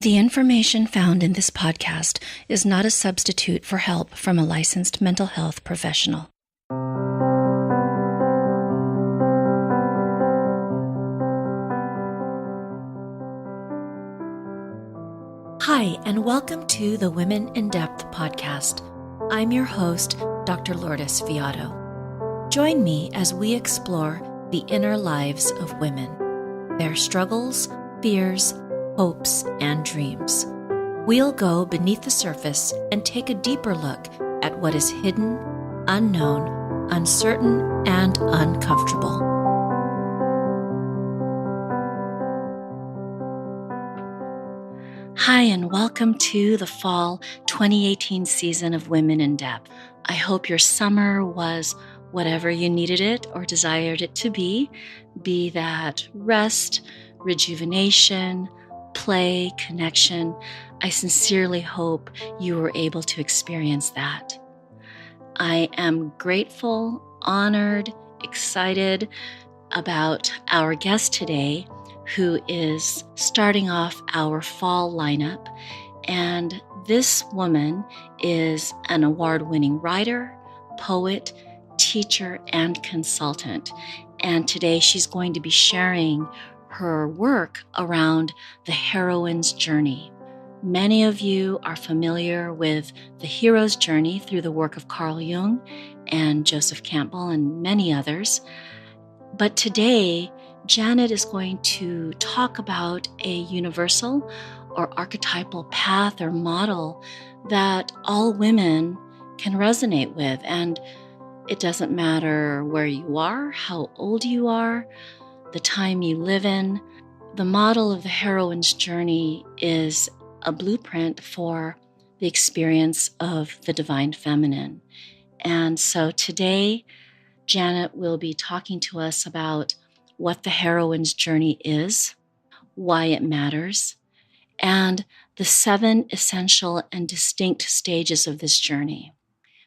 The information found in this podcast is not a substitute for help from a licensed mental health professional. Hi, and welcome to the Women in Depth podcast. I'm your host, Dr. Lourdes Fiato. Join me as we explore the inner lives of women, their struggles, fears, hopes, and dreams. We'll go beneath the surface and take a deeper look at what is hidden, unknown, uncertain, and uncomfortable. Hi, and welcome to the fall 2018 season of Women in Depth. I hope your summer was whatever you needed it or desired it to be that rest, rejuvenation, play, connection. I sincerely hope you were able to experience that. I am grateful, honored, excited about our guest today, who is starting off our fall lineup. And this woman is an award-winning writer, poet, teacher, and consultant. And today she's going to be sharing her work around the heroine's journey. Many of you are familiar with the hero's journey through the work of Carl Jung and Joseph Campbell and many others. But today, Janet is going to talk about a universal or archetypal path or model that all women can resonate with. And it doesn't matter where you are, how old you are, the time you live in. The model of the heroine's journey is a blueprint for the experience of the divine feminine. And so today, Janet will be talking to us about what the heroine's journey is, why it matters, and the 7 essential and distinct stages of this journey.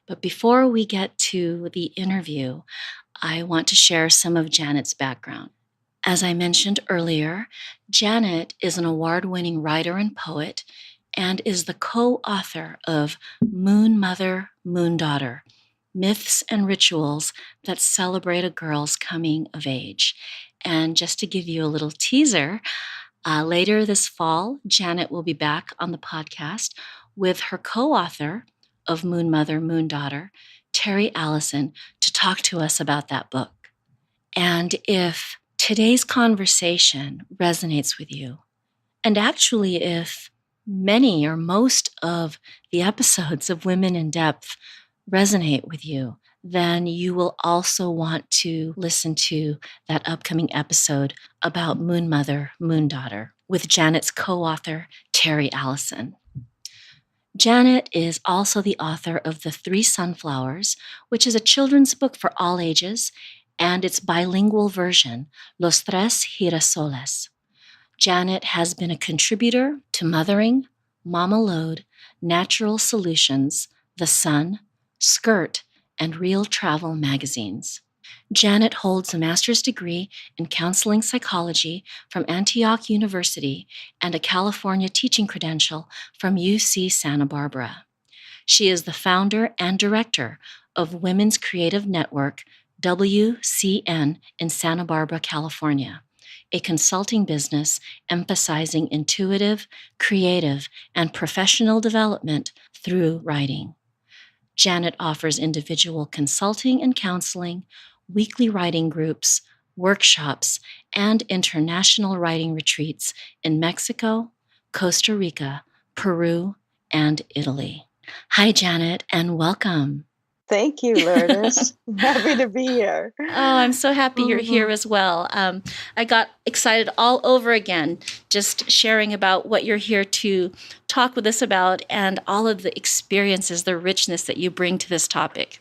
But before we get to the interview, I want to share some of Janet's background. As I mentioned earlier, Janet is an award-winning writer and poet and is the co-author of Moon Mother, Moon Daughter, Myths and Rituals that Celebrate a Girl's Coming of Age. And just to give you a little teaser, later this fall, Janet will be back on the podcast with her co-author of Moon Mother, Moon Daughter, Terry Allison, to talk to us about that book. And if today's conversation resonates with you, and actually if many or most of the episodes of Women in Depth resonate with you, then you will also want to listen to that upcoming episode about Moon Mother, Moon Daughter with Janet's co-author, Terry Allison. Janet is also the author of The 3 Sunflowers, which is a children's book for all ages, and its bilingual version, Los Tres Girasoles. Janet has been a contributor to Mothering, Mama Load, Natural Solutions, The Sun, Skirt, and Real Travel magazines. Janet holds a master's degree in counseling psychology from Antioch University and a California Teaching Credential from UC Santa Barbara. She is the founder and director of Women's Creative Network, WCN, in Santa Barbara, California, a consulting business emphasizing intuitive, creative, and professional development through writing. Janet offers individual consulting and counseling, weekly writing groups, workshops, and international writing retreats in Mexico, Costa Rica, Peru, and Italy. Hi, Janet, and welcome. Thank you, Lourdes. I'm happy to be here. Oh, I'm so happy you're here as well. I got excited all over again, just sharing about what you're here to talk with us about and all of the experiences, the richness that you bring to this topic.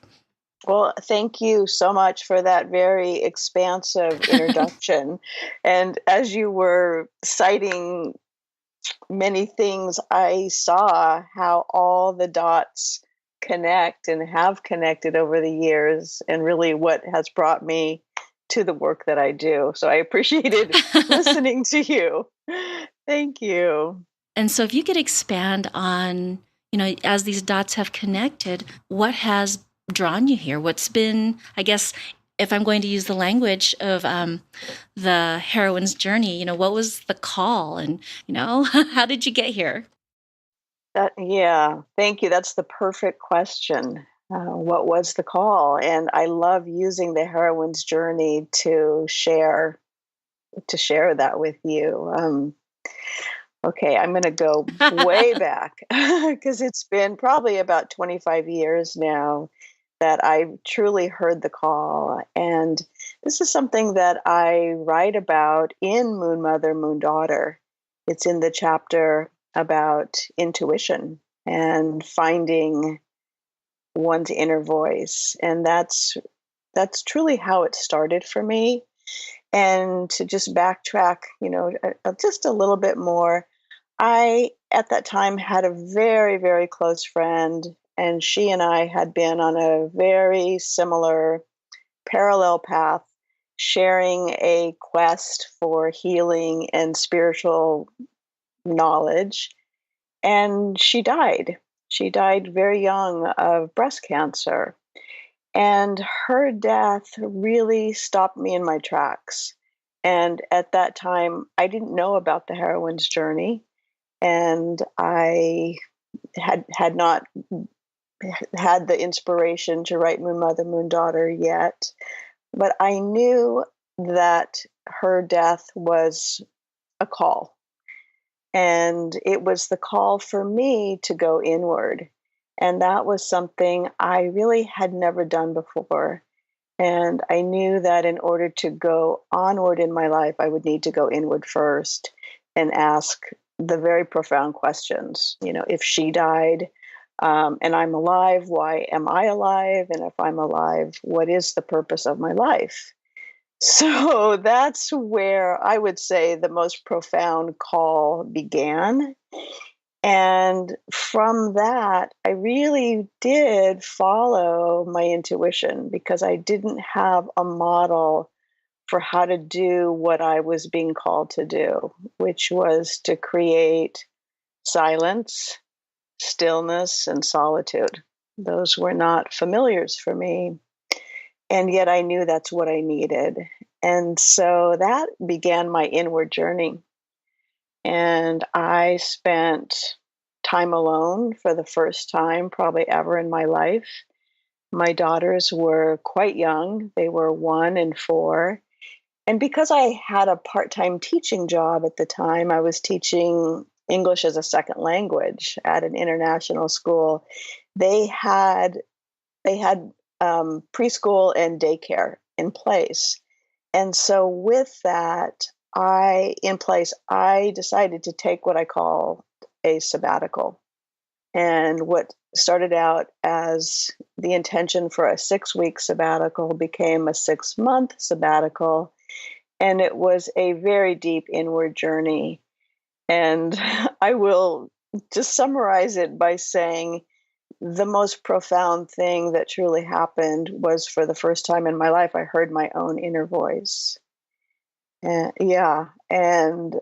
Well, thank you so much for that very expansive introduction. And as you were citing many things, I saw how all the dots connect and have connected over the years, and really what has brought me to the work that I do. So I appreciated listening to you. Thank you. And so if you could expand on, as these dots have connected, what has drawn you here? What's been, I guess, if I'm going to use the language of the heroine's journey, what was the call? And, how did you get here? Yeah, thank you. That's the perfect question. What was the call? And I love using the heroine's journey to share that with you. Okay, I'm going to go way back because it's been probably about 25 years now that I truly heard the call. And this is something that I write about in Moon Mother, Moon Daughter. It's in the chapter about intuition and finding one's inner voice. And that's truly how it started for me. And to just backtrack, just a little bit more, I, at that time, had a very, very close friend, and she and I had been on a very similar parallel path, sharing a quest for healing and spiritual knowledge. And she died. She died very young of breast cancer. And her death really stopped me in my tracks. And at that time, I didn't know about the heroine's journey, and I had not had the inspiration to write Moon Mother, Moon Daughter yet. But I knew that her death was a call. And it was the call for me to go inward. And that was something I really had never done before. And I knew that in order to go onward in my life, I would need to go inward first and ask the very profound questions. If she died and I'm alive, why am I alive? And if I'm alive, what is the purpose of my life? So that's where I would say the most profound call began. And from that, I really did follow my intuition because I didn't have a model for how to do what I was being called to do, which was to create silence, stillness, and solitude. Those were not familiars for me. And yet I knew that's what I needed. And so that began my inward journey. And I spent time alone for the first time, probably ever in my life. My daughters were quite young, they were 1 and 4. And because I had a part time teaching job at the time, I was teaching English as a second language at an international school. They had preschool and daycare in place. And so with that, I decided to take what I call a sabbatical. And what started out as the intention for a 6-week sabbatical became a 6-month sabbatical. And it was a very deep inward journey. And I will just summarize it by saying the most profound thing that truly happened was for the first time in my life, I heard my own inner voice. Yeah. And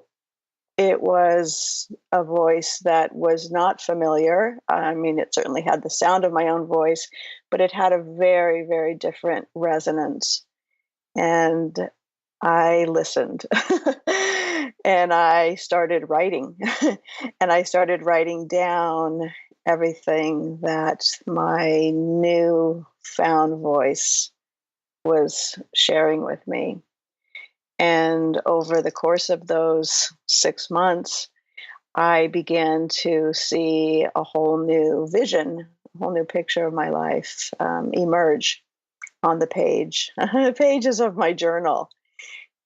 it was a voice that was not familiar. I mean, it certainly had the sound of my own voice, but it had a very, very different resonance. And I listened and I started writing. And I started writing down everything that my new found voice was sharing with me. And over the course of those 6 months, I began to see a whole new vision, a whole new picture of my life emerge on the the pages of my journal.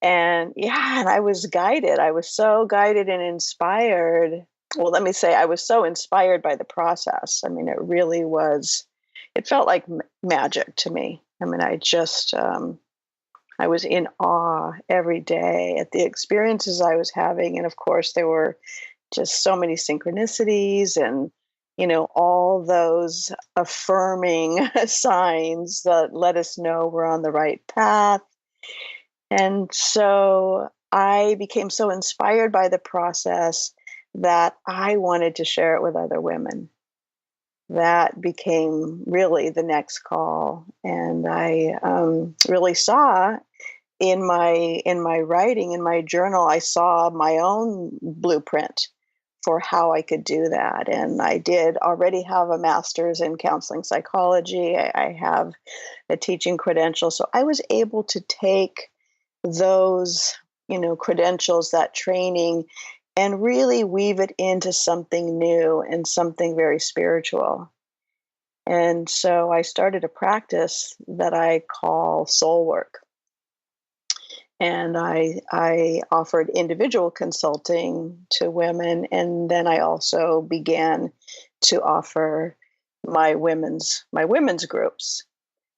And yeah, and I was guided. I was so guided and inspired. Well, let me say, I was so inspired by the process. I mean, it really was, it felt like magic to me. I mean, I was in awe every day at the experiences I was having. And of course, there were just so many synchronicities and, all those affirming signs that let us know we're on the right path. And so I became so inspired by the process that I wanted to share it with other women. That became really the next call, and I really saw in my writing, in my journal, I saw my own blueprint for how I could do that. And I did already have a master's in counseling psychology. I have a teaching credential, so I was able to take those, credentials, that training, and really weave it into something new and something very spiritual. And so I started a practice that I call soul work. And I offered individual consulting to women, and then I also began to offer my women's groups.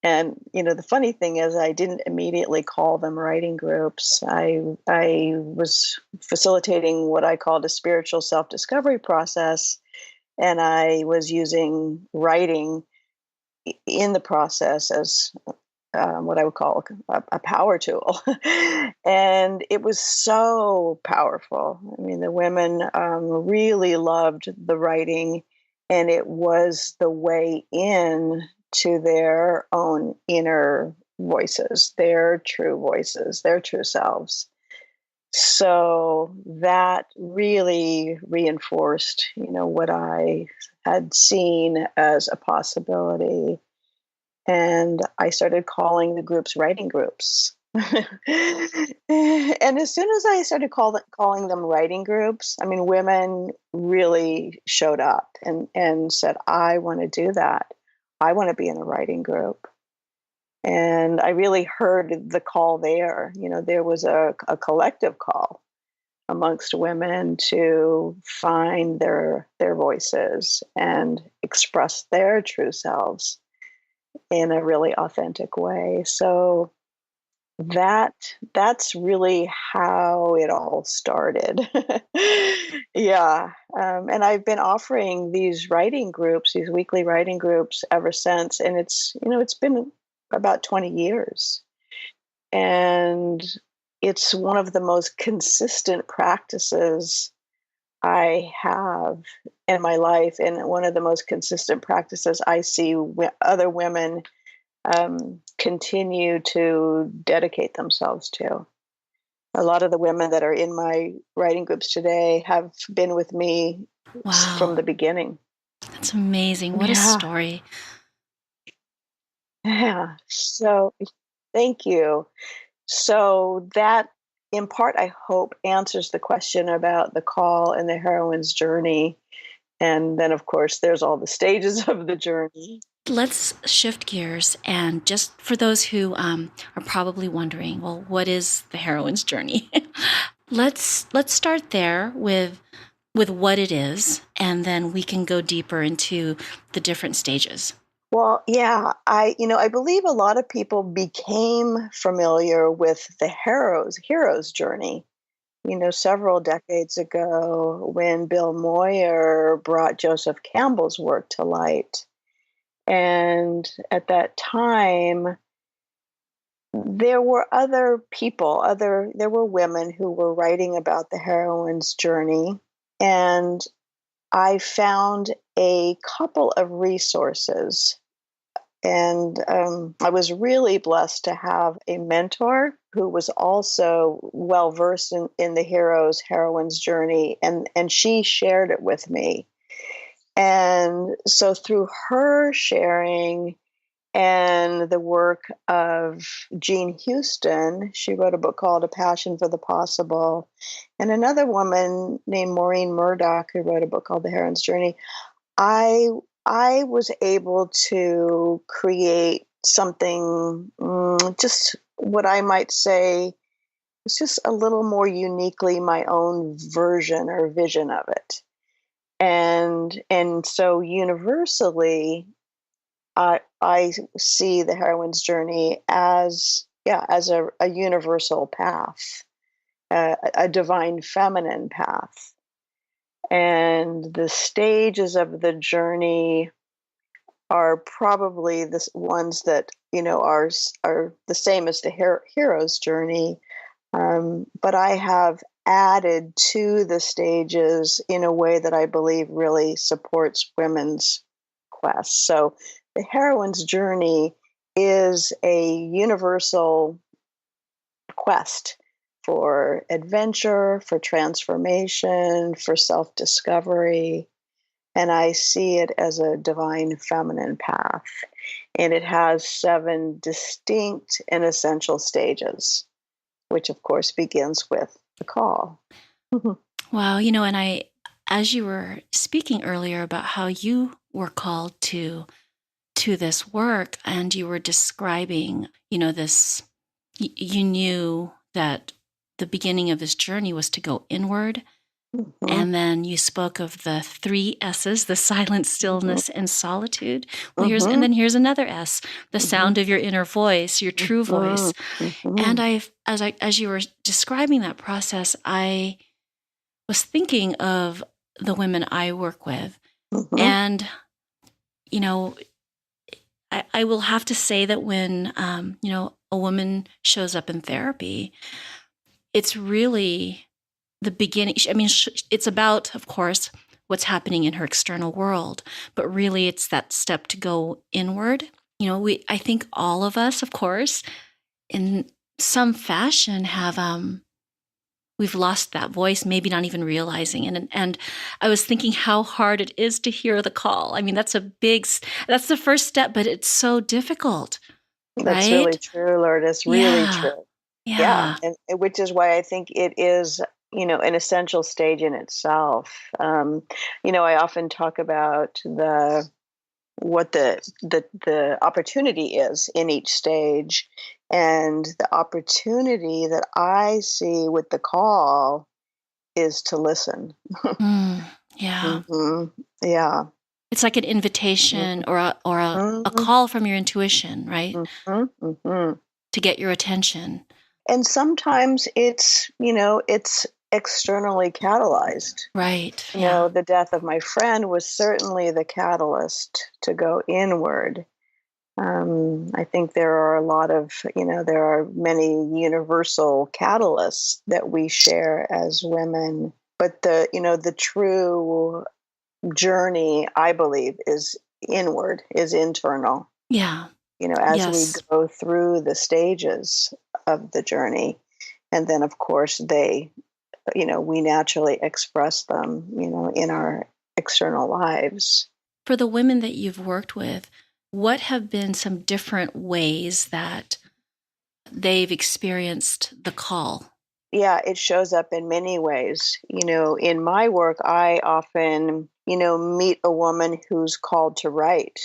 And the funny thing is, I didn't immediately call them writing groups. I was facilitating what I called a spiritual self discovery process, and I was using writing in the process as what I would call a power tool. And it was so powerful. I mean, the women really loved the writing, and it was the way in to their own inner voices, their true selves. So that really reinforced, what I had seen as a possibility, and I started calling the groups writing groups. And as soon as I started calling them writing groups, I mean, women really showed up and said, I want to do that. I want to be in a writing group. And I really heard the call there. There was a collective call amongst women to find their voices and express their true selves in a really authentic way. So that's really how it all started. Yeah. And I've been offering these writing groups, these weekly writing groups ever since. And it's been about 20 years. And it's one of the most consistent practices I have in my life, and one of the most consistent practices I see other women continue to dedicate themselves to. A lot of the women that are in my writing groups today have been with me Wow, from the beginning. that's amazing. What a Yeah, story. yeah. So thank you. So that, in part, I hope answers the question about the call and the heroine's journey. And then, of course, there's all the stages of the journey. Let's shift gears, and just for those who are probably wondering, well, what is the heroine's journey? let's start there with what it is, and then we can go deeper into the different stages. Well, yeah, I believe a lot of people became familiar with the hero's journey, several decades ago when Bill Moyer brought Joseph Campbell's work to light. And at that time, there were other people, there were women who were writing about the heroine's journey. And I found a couple of resources. And I was really blessed to have a mentor who was also well versed in the heroine's journey, and she shared it with me. And so through her sharing and the work of Jean Houston, she wrote a book called A Passion for the Possible, and another woman named Maureen Murdoch who wrote a book called The Heroine's Journey. I I was able to create something, just what I might say was just a little more uniquely my own version or vision of it. And so universally, I see the heroine's journey as, yeah, as a universal path, a divine feminine path. And the stages of the journey are probably the ones that are the same as the hero's journey. But I have added to the stages in a way that I believe really supports women's quest. So the heroine's journey is a universal quest for adventure, for transformation, for self discovery. And I see it as a divine feminine path. And it has 7 distinct and essential stages, which of course begins with the call. Wow, and as you were speaking earlier about how you were called to this work, and you were describing, this, you knew that the beginning of this journey was to go inward. Mm-hmm. And then you spoke of the 3 S's, the silence, stillness, and solitude. Well, here's another S, the sound of your inner voice, your true voice. And as you were describing that process, I was thinking of the women I work with. And, I will have to say that when, a woman shows up in therapy, it's really the beginning. I mean, it's about, of course, what's happening in her external world, but really it's that step to go inward. I think all of us, of course, in some fashion have, we've lost that voice, maybe not even realizing. And I was thinking how hard it is to hear the call. I mean, that's the first step, but it's so difficult. That's right? really true, Lourdes. Really true. Yeah. And which is why I think it is, an essential stage in itself. I often talk about what the opportunity is in each stage, and the opportunity that I see with the call is to listen. Yeah. Yeah. It's like an invitation or a call from your intuition, right? To get your attention. And sometimes it's externally catalyzed. Right. The death of my friend was certainly the catalyst to go inward. I think there are there are many universal catalysts that we share as women, but the true journey, I believe, is inward, is internal. Yeah. As we go through the stages of the journey. And then, of course, we naturally express them, in our external lives. For the women that you've worked with, what have been some different ways that they've experienced the call? Yeah, it shows up in many ways. In my work, I often, meet a woman who's called to write.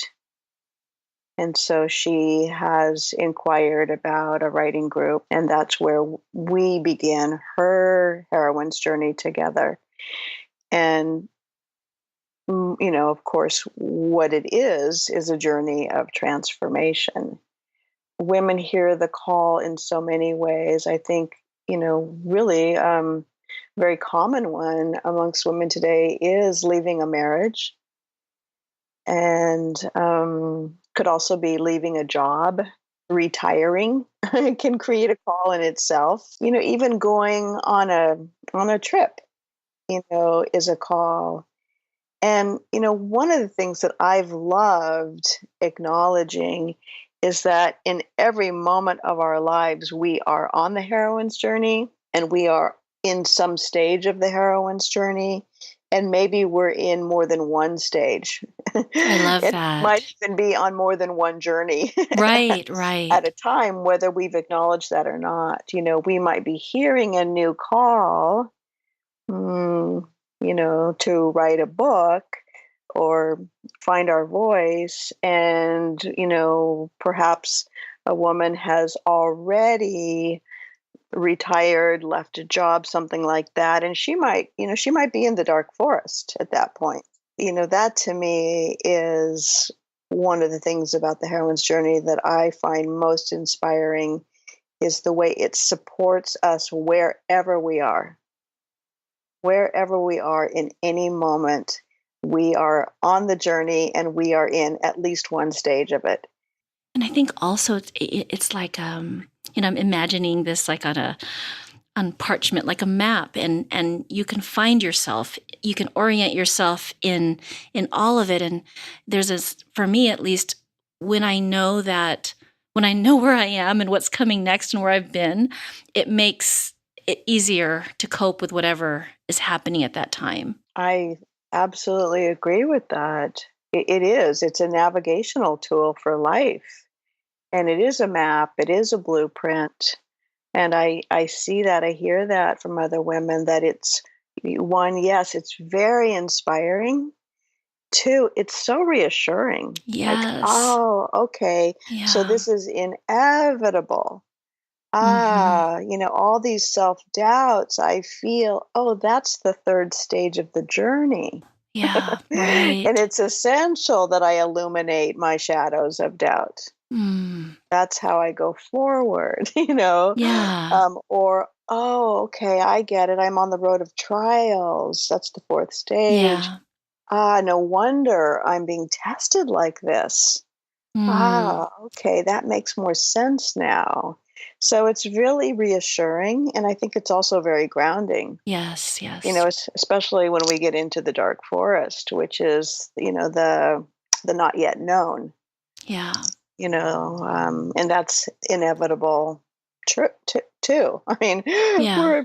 And so she has inquired about a writing group, and that's where we began her heroine's journey together. And, of course, what it is a journey of transformation. Women hear the call in so many ways. I think, really very common one amongst women today is leaving a marriage, and could also be leaving a job, retiring. It can create a call in itself. Even going on a trip, is a call. And one of the things that I've loved acknowledging is that in every moment of our lives, we are on the heroine's journey, and we are in some stage of the heroine's journey. And maybe we're in more than one stage. I love it that. might even be on more than one journey. Right. At a time, whether we've acknowledged that or not. We might be hearing a new call, to write a book or find our voice. And, perhaps a woman has already retired, left a job, something like that. And she might be in the dark forest at that point. That to me is one of the things about the heroine's journey that I find most inspiring, is the way it supports us wherever we are. Wherever we are in any moment, we are on the journey, and we are in at least one stage of it. And I think also it's like, I'm imagining this like on on parchment, like a map, and you can find yourself, you can orient yourself in all of it. And there's this, for me at least, when I know where I am and what's coming next and where I've been, it makes it easier to cope with whatever is happening at that time. I absolutely agree with that. It is. It's a navigational tool for life. And it is a map, it is a blueprint. And I see that, I hear that from other women, that it's one, yes, it's very inspiring. Two, it's so reassuring. Like, Yes. oh, okay, so Yeah. this is inevitable. Mm-hmm. All these self doubts I feel, oh, that's the third stage of the journey. Yeah. And Right. it's essential that I illuminate my shadows of doubt. Mm. That's how I go forward. Yeah. Or, oh, okay, I get it. I'm on the road of trials. That's the fourth stage. Yeah. Ah, no wonder I'm being tested like this. Mm. Ah, okay, that makes more sense now. So it's really reassuring. And I think it's also very grounding, Yes. Yes. especially when we get into the dark forest, which is, the not yet known. Yeah. And that's inevitable too. I mean, Yeah.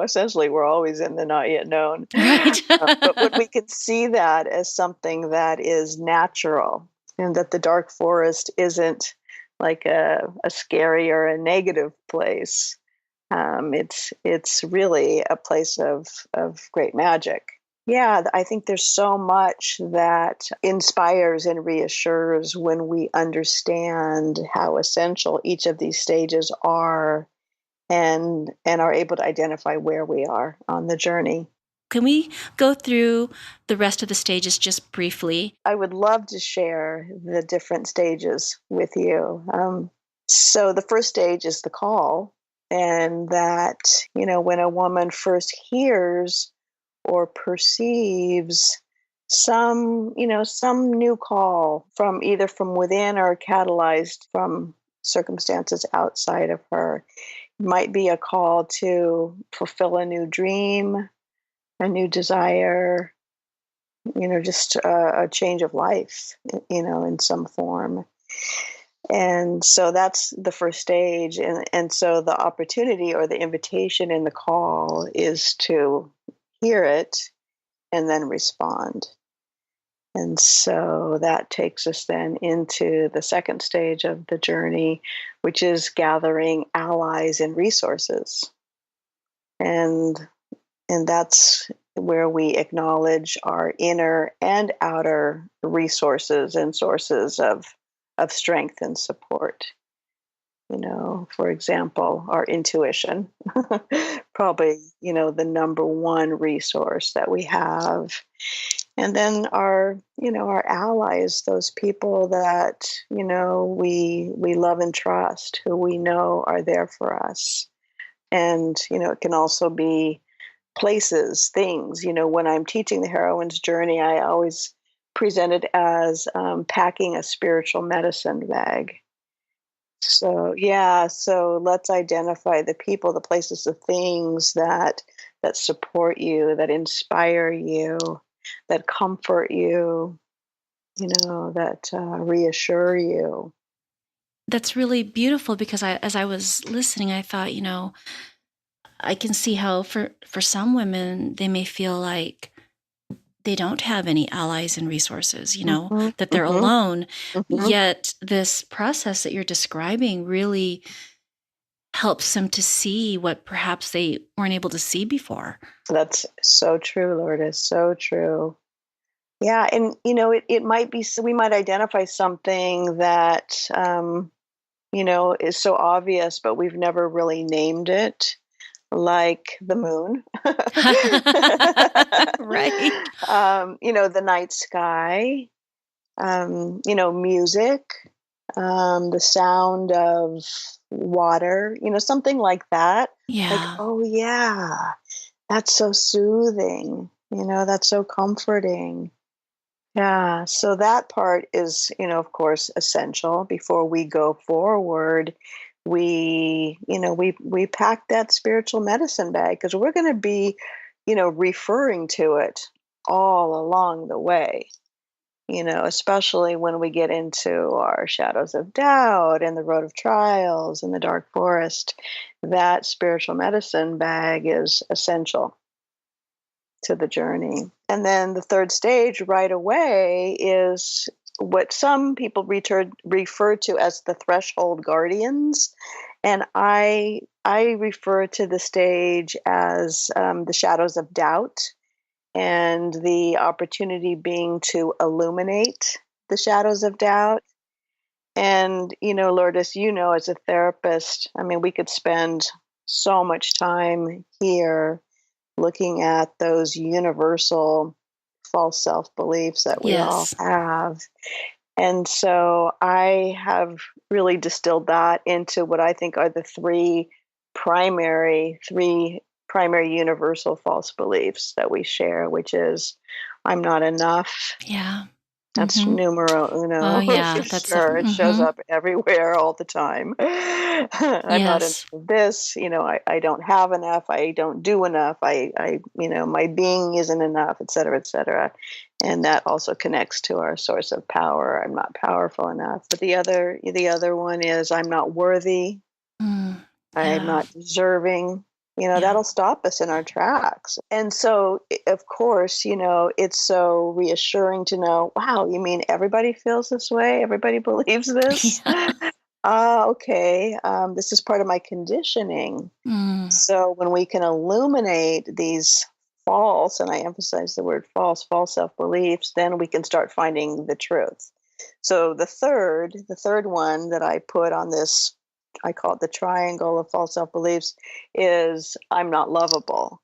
essentially we're always in the not yet known. Right. But when we can see that as something that is natural, and that the dark forest isn't like a scary or a negative place, it's really a place of great magic. Yeah, I think there's so much that inspires and reassures when we understand how essential each of these stages are, and are able to identify where we are on the journey. Can we go through the rest of the stages just briefly? I would love to share the different stages with you. So the first stage is the call, and that, when a woman first hears or perceives some new call, from either from within or catalyzed from circumstances outside of her. It might be a call to fulfill a new dream, a new desire, just a change of life, in some form. And so that's the first stage. And so the opportunity or the invitation in the call is to hear it and then respond. And so that takes us then into the second stage of the journey, which is gathering allies and resources. And that's where we acknowledge our inner and outer resources and sources of strength and support. For example, our intuition, probably, the number one resource that we have. And then our allies, those people that, we love and trust, who we know are there for us. And, it can also be places, things. When I'm teaching the heroine's journey, I always present it as packing a spiritual medicine bag. So yeah, so let's identify the people, the places, the things that support you, that inspire you, that comfort you, that reassure you. That's really beautiful, because as I was listening, I thought, I can see how for some women, they may feel like they don't have any allies and resources, Hmm. that they're Hmm. alone. Hmm. Yet this process that you're describing really helps them to see what perhaps they weren't able to see before. That's so true, Lourdes. So true. Yeah, and it might be, so we might identify something that is so obvious, but we've never really named it, like the moon. Right. The night sky, music, the sound of water, something like that. Like, Yeah. oh, yeah, that's so soothing, that's so comforting. Yeah, so that part is, of course, essential before we go forward we pack that spiritual medicine bag because we're going to be, referring to it all along the way. Especially when we get into our shadows of doubt and the road of trials and the dark forest, that spiritual medicine bag is essential to the journey. And then the third stage right away is what some people refer to as the threshold guardians. And I refer to the stage as the shadows of doubt, and the opportunity being to illuminate the shadows of doubt. And, Lourdes, as a therapist, I mean, we could spend so much time here looking at those universal false self beliefs that we all Yes. have. And so I have really distilled that into what I think are the three primary universal false beliefs that we share, which is I'm not enough. Yeah. That's Mm-hmm. numero Oh, uno yeah. for sure. It shows Mm-hmm. up everywhere all the time. I'm not enough Yes. of this, I don't have enough, I don't do enough, my being isn't enough, et cetera, et cetera. And that also connects to our source of power. I'm not powerful enough. But the other one is I'm not worthy, Mm. I'm Yeah. not deserving. Yeah. That'll stop us in our tracks. And so, of course, it's so reassuring to know, wow, you mean everybody feels this way? Everybody believes this? Yeah. Okay. This is part of my conditioning. Mm. So when we can illuminate these false, and I emphasize the word false self beliefs, then we can start finding the truth. So the third one that I put on this, I call it the triangle of false self beliefs, is I'm not lovable.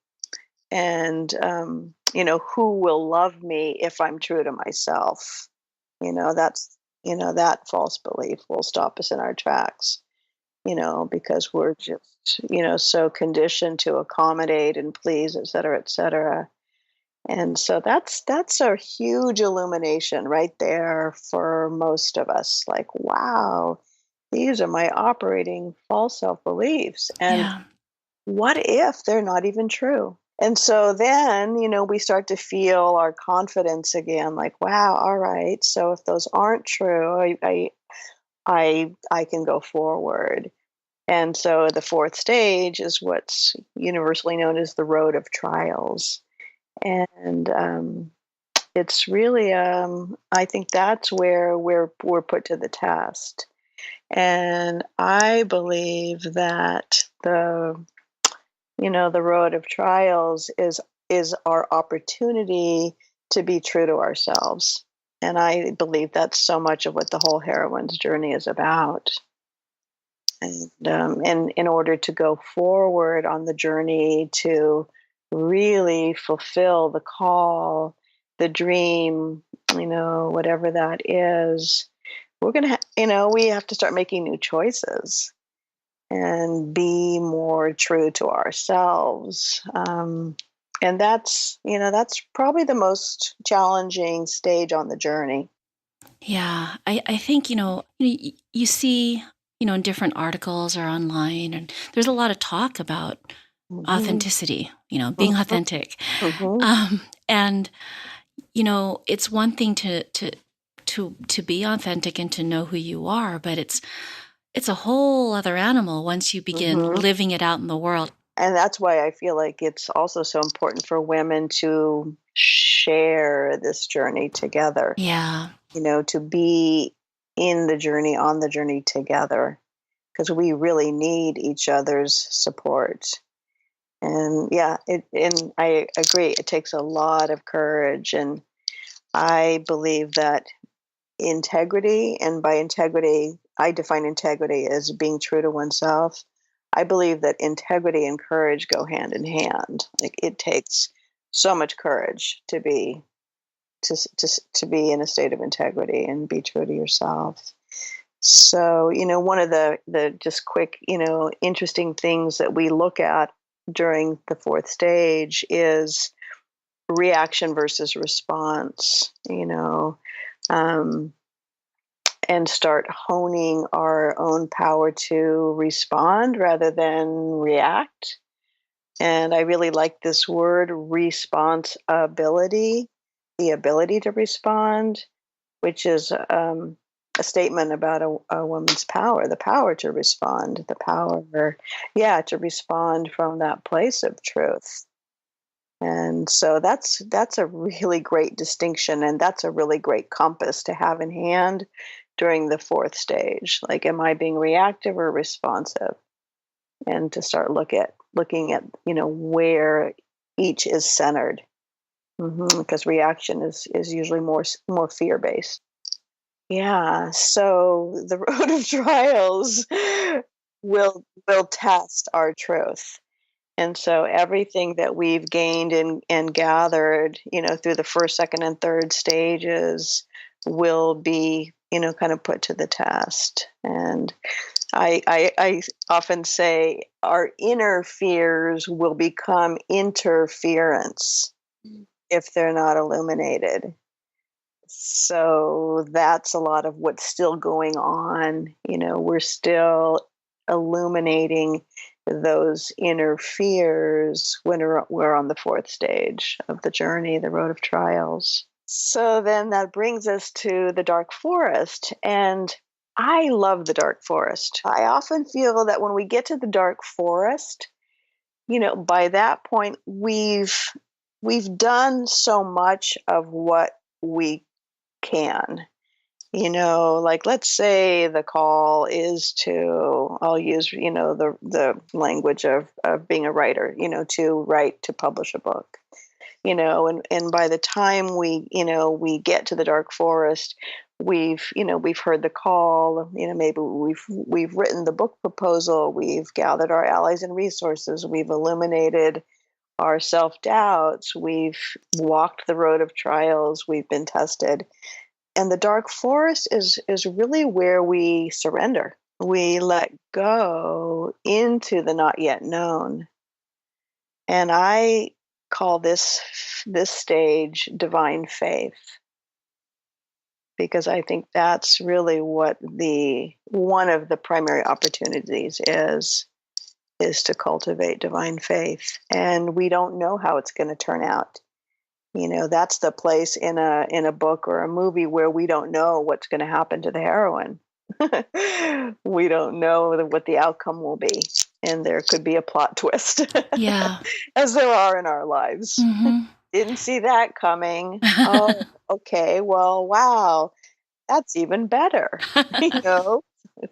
And, who will love me if I'm true to myself? That's, that false belief will stop us in our tracks, because we're just, so conditioned to accommodate and please, et cetera, et cetera. And so that's a huge illumination right there for most of us. Like, wow, these are my operating false self beliefs. And Yeah. what if they're not even true? And so then, we start to feel our confidence again, like, wow, all right. So if those aren't true, I can go forward. And so the fourth stage is what's universally known as the road of trials. And it's really, I think that's where we're put to the test. And I believe that the road of trials is our opportunity to be true to ourselves. And I believe that's so much of what the whole heroine's journey is about. And in order to go forward on the journey to really fulfill the call, the dream, whatever that is, we're going to, we have to start making new choices and be more true to ourselves. And that's probably the most challenging stage on the journey. Yeah. I think, you see, in different articles or online, and there's a lot of talk about Hmm. authenticity, being authentic. Hmm. And, it's one thing to be authentic and to know who you are, but it's a whole other animal once you begin Hmm. living it out in the world. And that's why I feel like it's also so important for women to share this journey together, Yeah. to be in the journey, on the journey together, because we really need each other's support. And yeah, and I agree, it takes a lot of courage. And I believe that integrity, and by integrity, I define integrity as being true to oneself. I believe that integrity and courage go hand in hand. Like it takes so much courage to be in a state of integrity and be true to yourself. So, one of the just quick, interesting things that we look at during the fourth stage is reaction versus response, um, and start honing our own power to respond rather than react. And I really like this word, responsibility, the ability to respond, which is a statement about a woman's power, the power to respond, the power, to respond from that place of truth. And so that's a really great distinction, and that's a really great compass to have in hand during the fourth stage. Like, am I being reactive or responsive? And to start looking at where each is centered, because reaction is usually more fear based. Yeah. So the road of trials will test our truth. And so everything that we've gained and gathered, through the first, second, and third stages will be, kind of put to the test. And I often say our inner fears will become interference if they're not illuminated. So that's a lot of what's still going on. We're still illuminating those inner fears when we're on the fourth stage of the journey, the road of trials. So then that brings us to the dark forest. And I love the dark forest. I often feel that when we get to the dark forest, by that point, we've done so much of what we can. Like, let's say the call is to, I'll use, the language of being a writer, to publish a book, and by the time we get to the dark forest, we've heard the call, maybe we've written the book proposal, we've gathered our allies and resources, we've illuminated our self-doubts, we've walked the road of trials, we've been tested. And the dark forest is really where we surrender. We let go into the not yet known. And I call this stage divine faith, because I think that's really what one of the primary opportunities is to cultivate divine faith. And we don't know how it's going to turn out. That's the place in a book or a movie where we don't know what's going to happen to the heroine. We don't know what the outcome will be. And there could be a plot twist. Yeah. As there are in our lives. Mm-hmm. Didn't see that coming. Oh, okay. Well, wow. That's even better.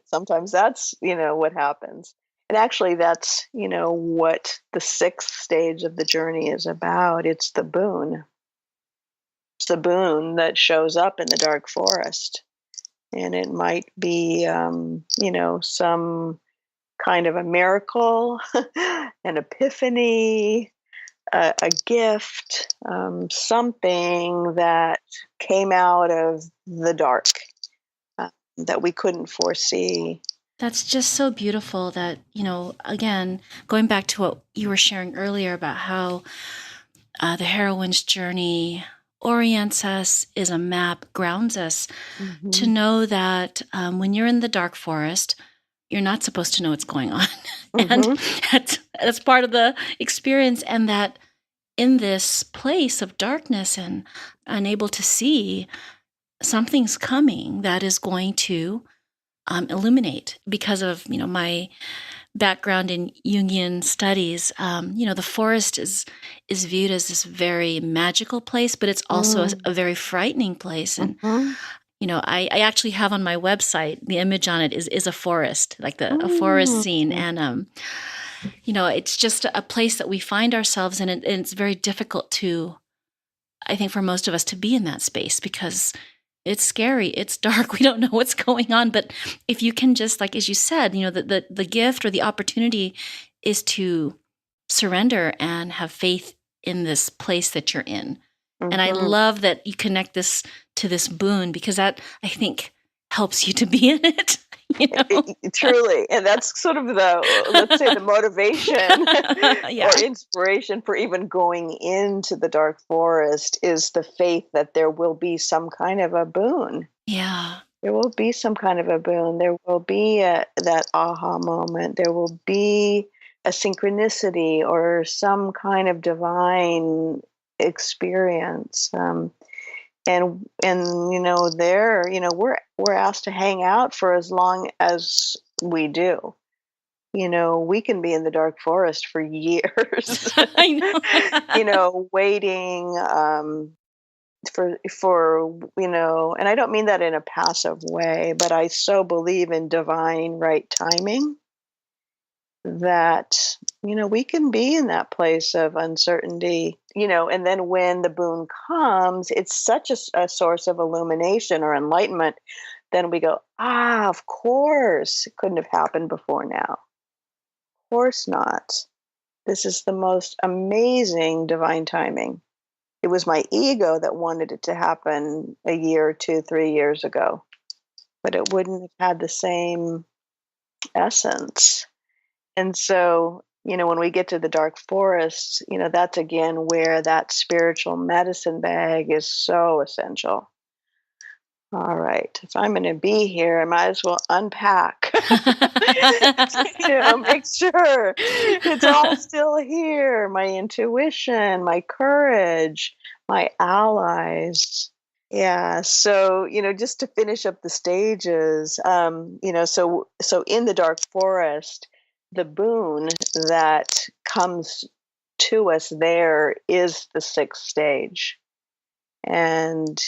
Sometimes that's, what happens. And actually, that's, what the sixth stage of the journey is about. It's the boon. It's the boon that shows up in the dark forest. And it might be, some kind of a miracle, an epiphany, a gift, something that came out of the dark that we couldn't foresee. That's just so beautiful that, again, going back to what you were sharing earlier about how the heroine's journey orients us, is a map, grounds us, to know that when you're in the dark forest, you're not supposed to know what's going on. And that's part of the experience. And that in this place of darkness and unable to see, something's coming that is going to illuminate. Because of, my background in Jungian studies, the forest is viewed as this very magical place, but it's also a very frightening place. And I actually have on my website, the image on it is a forest, like a forest scene, and it's just a place that we find ourselves in, and it's very difficult to, I think, for most of us to be in that space because it's scary. It's dark. We don't know what's going on. But if you can just, like, as you said, the gift or the opportunity is to surrender and have faith in this place that you're in. And I love that you connect this to this boon, because that, I think, helps you to be in it. Truly. And that's sort of let's say the motivation or inspiration for even going into the dark forest is the faith that there will be some kind of a boon. Yeah. There will be some kind of a boon. There will be that aha moment. There will be a synchronicity or some kind of divine experience. And there, we're asked to hang out for as long as we do. We can be in the dark forest for years, I know. waiting for and I don't mean that in a passive way, but I so believe in divine right timing that we can be in that place of uncertainty, and then when the boon comes, it's such a source of illumination or enlightenment. Then we go, of course it couldn't have happened before now. Of course not. This is the most amazing divine timing. It was my ego that wanted it to happen a year, 2, 3 years ago, but it wouldn't have had the same essence. And so, when we get to the dark forest, that's again where that spiritual medicine bag is so essential. All right, if I'm going to be here, I might as well unpack. Make sure it's all still here. My intuition, my courage, my allies. Yeah. So, just to finish up the stages, so in the dark forest, the boon that comes to us there is the sixth stage. And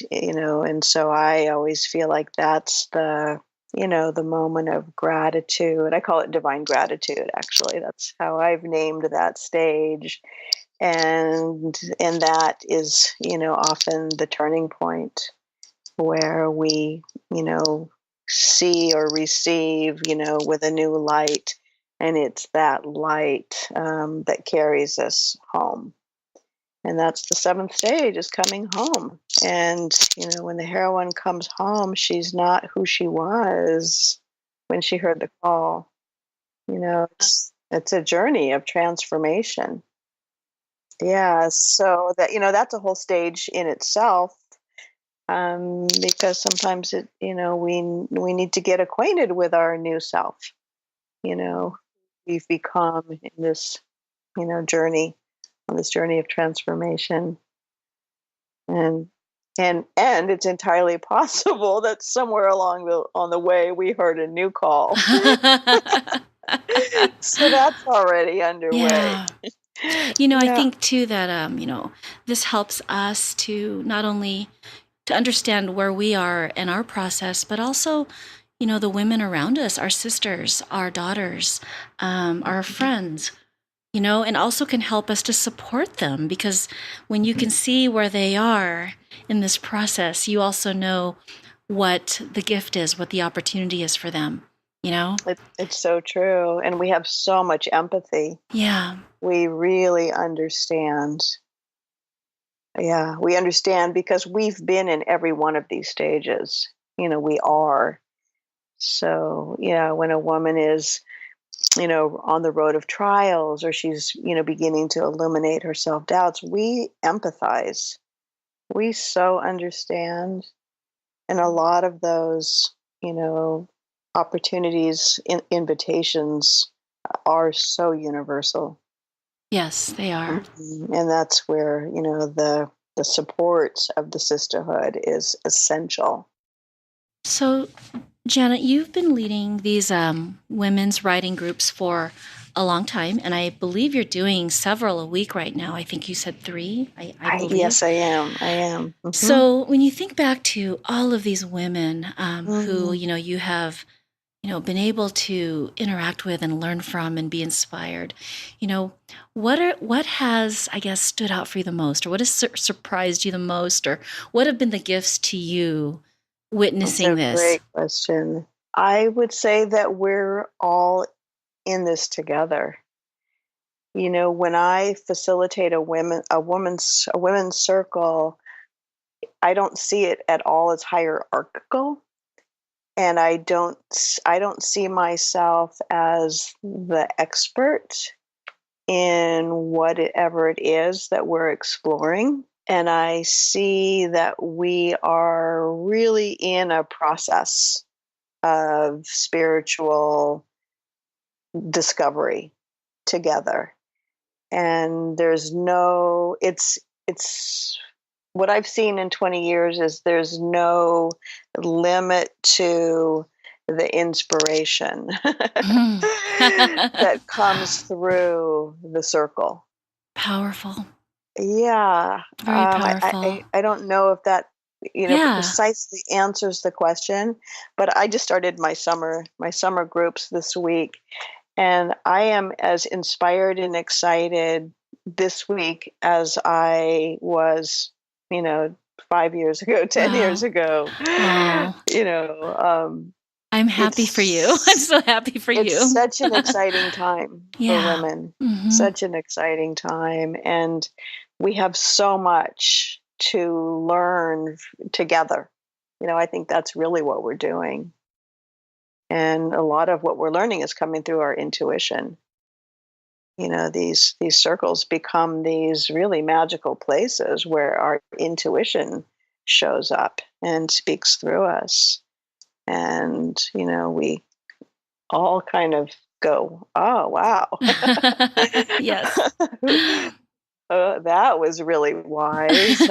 so I always feel like that's the moment of gratitude. I call it divine gratitude, actually. That's how I've named that stage. And that is, often the turning point where we, see or receive, with a new light. And it's that light that carries us home. And that's the seventh stage, is coming home. And, when the heroine comes home, she's not who she was when she heard the call. It's a journey of transformation. Yeah. So that's a whole stage in itself. Because sometimes we need to get acquainted with our new self. We've become in this, journey, on this journey of transformation. And it's entirely possible that somewhere on the way we heard a new call. So that's already underway. Yeah. I think too that this helps us to not only to understand where we are in our process, but also the women around us, our sisters, our daughters, our friends, and also can help us to support them, because when you can see where they are in this process, you also know what the gift is, what the opportunity is for them, It's so true. And we have so much empathy. Yeah. We really understand. Yeah, we understand because we've been in every one of these stages. We are. So, when a woman is on the road of trials, or she's, beginning to eliminate her self-doubts, we empathize. We so understand. And a lot of those, opportunities, invitations are so universal. Yes, they are. And that's where, the support of the sisterhood is essential. So, Janet, you've been leading these women's writing groups for a long time, and I believe you're doing several a week right now. I think you said 3, I believe. Yes, I am. Mm-hmm. So when you think back to all of these women who, you have, been able to interact with and learn from and be inspired, what has, I guess, stood out for you the most, or what has surprised you the most, or what have been the gifts to you witnessing this? Great question. I would say that we're all in this together. When I facilitate a women's circle, I don't see it at all as hierarchical, and I don't see myself as the expert in whatever it is that we're exploring. And I see that we are really in a process of spiritual discovery together. And it's what I've seen in 20 years is there's no limit to the inspiration that comes through the circle. Powerful. Yeah. Very powerful. I don't know if that, Yeah. precisely answers the question, but I just started my summer groups this week, and I am as inspired and excited this week as I was, 5 years ago, 10 years ago. Oh. I'm happy for you. I'm so happy for you. It's such an exciting time for women. Mm-hmm. Such an exciting time. And we have so much to learn together. I think that's really what we're doing. And a lot of what we're learning is coming through our intuition. These circles become these really magical places where our intuition shows up and speaks through us. And, we all kind of go, oh, wow. Yes. That was really wise.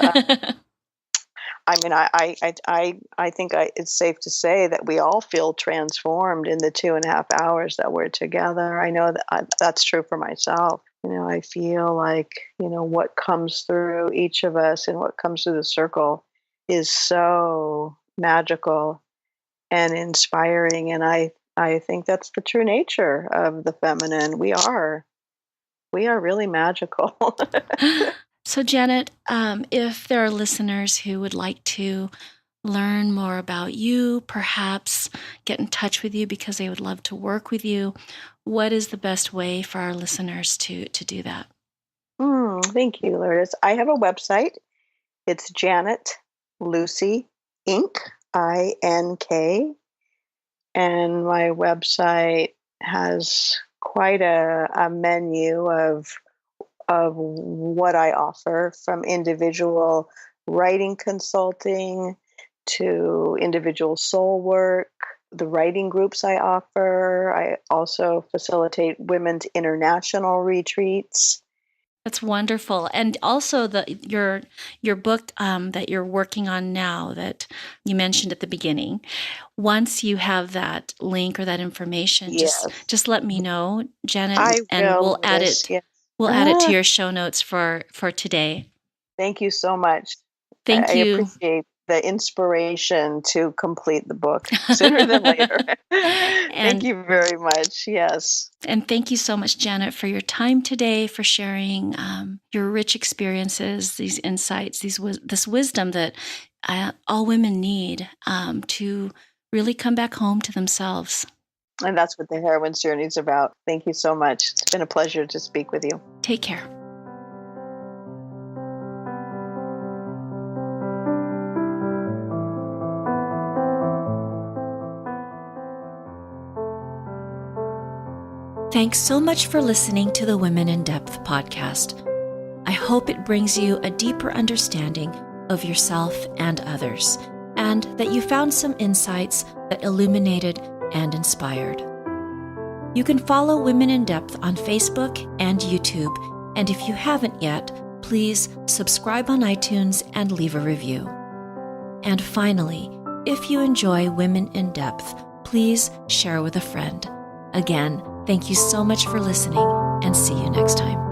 I mean, I think it's safe to say that we all feel transformed in the 2.5 hours that we're together. I know that that's true for myself. I feel like, what comes through each of us and what comes through the circle is so magical and inspiring. And I think that's the true nature of the feminine. We are really magical. So, Janet, if there are listeners who would like to learn more about you, perhaps get in touch with you because they would love to work with you, what is the best way for our listeners to do that? Thank you, Lourdes. I have a website. It's Janet Lucy Inc. INK. And my website has quite a menu of what I offer, from individual writing consulting to individual soul work, the writing groups I offer. I also facilitate women's international retreats. That's wonderful. And also your book that you're working on now that you mentioned at the beginning, once you have that link or that information, just let me know, Janet, we'll add it. Yes. We'll add it to your show notes for today. Thank you so much. Thank you. I appreciate the inspiration to complete the book sooner than later. Thank you very much. Yes. And thank you so much, Janet, for your time today, for sharing your rich experiences, these insights, this wisdom that all women need to really come back home to themselves. And that's what the Heroine's Journey is about. Thank you so much. It's been a pleasure to speak with you. Take care. Thanks so much for listening to the Women in Depth podcast. I hope it brings you a deeper understanding of yourself and others, and that you found some insights that illuminated and inspired. You can follow Women in Depth on Facebook and YouTube, and if you haven't yet, please subscribe on iTunes and leave a review. And finally, if you enjoy Women in Depth, please share with a friend. Again, thank you so much for listening, and see you next time.